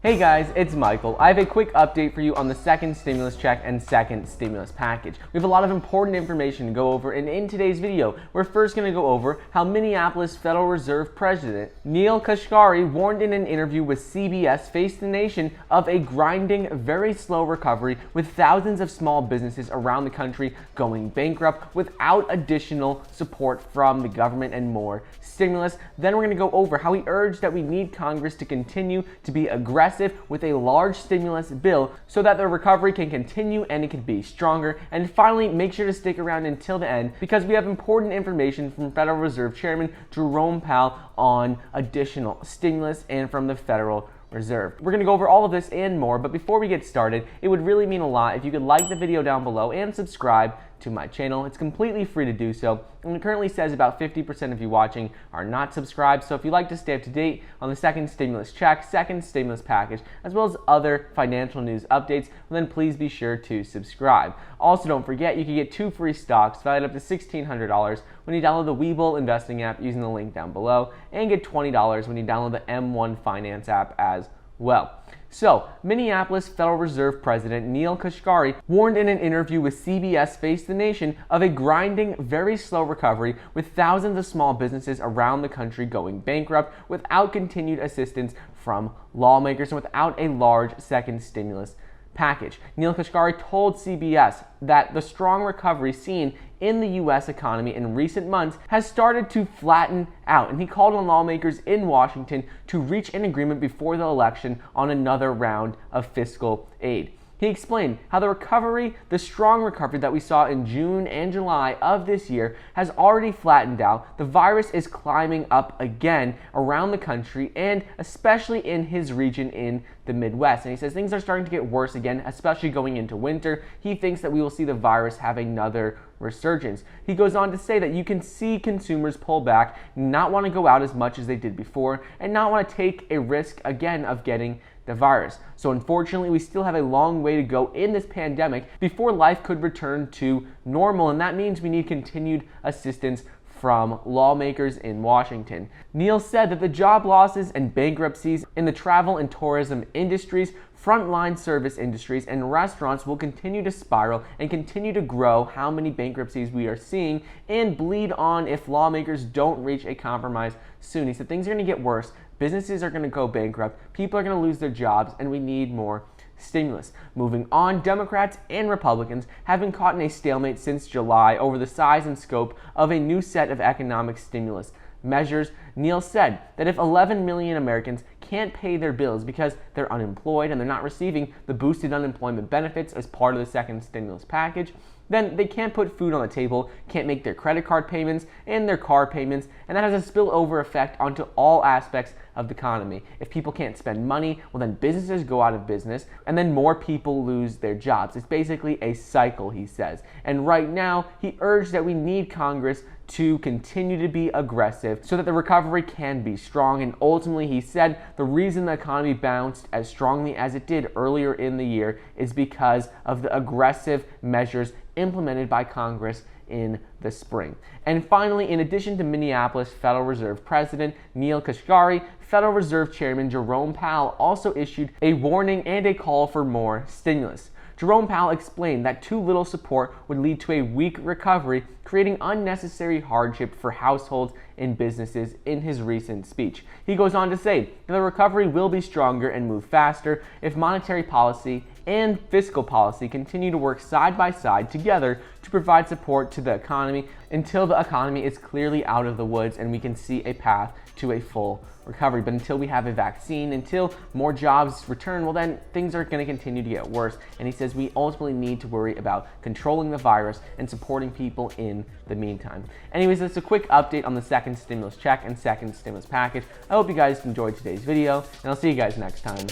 Hey guys, it's Michael. I have a quick update for you on the second stimulus check and second stimulus package. We have a lot of important information to go over, and in today's video, we're first going to go over how Minneapolis Federal Reserve President Neel Kashkari warned in an interview with CBS faced the nation of a grinding, very slow recovery with thousands of small businesses around the country going bankrupt without additional support from the government and more stimulus. Then we're going to go over how he urged that we need Congress to continue to be aggressive with a large stimulus bill so that the recovery can continue and it can be stronger. And finally, make sure to stick around until the end because we have important information from Federal Reserve Chairman Jerome Powell on additional stimulus and from the Federal Reserve. We're going to go over all of this and more, but before we get started, it would really mean a lot if you could like the video down below and subscribe to my channel. It's completely free to do so, and it currently says about 50% of you watching are not subscribed. So if you'd like to stay up to date on the second stimulus check, second stimulus package, as well as other financial news updates, then please be sure to subscribe. Also, don't forget you can get 2 free stocks valued up to $1,600 when you download the Webull investing app using the link down below, and get $20 when you download the M1 Finance app as well. So, Minneapolis Federal Reserve President Neel Kashkari warned in an interview with CBS faced the nation of a grinding, very slow recovery with thousands of small businesses around the country going bankrupt without continued assistance from lawmakers and without a large second stimulus package. Neel Kashkari told CBS that the strong recovery seen in the U.S. economy in recent months has started to flatten out, and he called on lawmakers in Washington to reach an agreement before the election on another round of fiscal aid. He explained how the strong recovery that we saw in June and July of this year has already flattened out. The virus is climbing up again around the country and especially in his region in the Midwest. And he says things are starting to get worse again, especially going into winter. He thinks that we will see the virus have another resurgence. He goes on to say that you can see consumers pull back, not want to go out as much as they did before, and not want to take a risk again of getting the virus. So unfortunately, we still have a long way to go in this pandemic before life could return to normal, and that means we need continued assistance from lawmakers in Washington. Neel said that the job losses and bankruptcies in the travel and tourism industries, frontline service industries, and restaurants will continue to spiral and continue to grow how many bankruptcies we are seeing and bleed on if lawmakers don't reach a compromise soon. He said things are going to get worse. Businesses are going to go bankrupt. People are going to lose their jobs, and we need more stimulus. Moving on, Democrats and Republicans have been caught in a stalemate since July over the size and scope of a new set of economic stimulus measures. Neel said that if 11 million Americans can't pay their bills because they're unemployed and they're not receiving the boosted unemployment benefits as part of the second stimulus package, then they can't put food on the table, can't make their credit card payments and their car payments, and that has a spillover effect onto all aspects of the economy. If people can't spend money, well then businesses go out of business, and then more people lose their jobs. It's basically a cycle, he says. And right now, he urged that we need Congress to continue to be aggressive so that the recovery can be strong. And ultimately, he said the reason the economy bounced as strongly as it did earlier in the year is because of the aggressive measures implemented by Congress in the spring. And finally, in addition to Minneapolis Federal Reserve President Neel Kashkari, Federal Reserve Chairman Jerome Powell also issued a warning and a call for more stimulus. Jerome Powell explained that too little support would lead to a weak recovery, creating unnecessary hardship for households and businesses in his recent speech. He goes on to say that the recovery will be stronger and move faster if monetary policy and fiscal policy continue to work side by side together to provide support to the economy until the economy is clearly out of the woods and we can see a path to a full recovery. But until we have a vaccine, until more jobs return, well then things are going to continue to get worse. And he says we ultimately need to worry about controlling the virus and supporting people in the meantime. Anyways, that's a quick update on the second stimulus check and second stimulus package. I hope you guys enjoyed today's video, and I'll see you guys next time.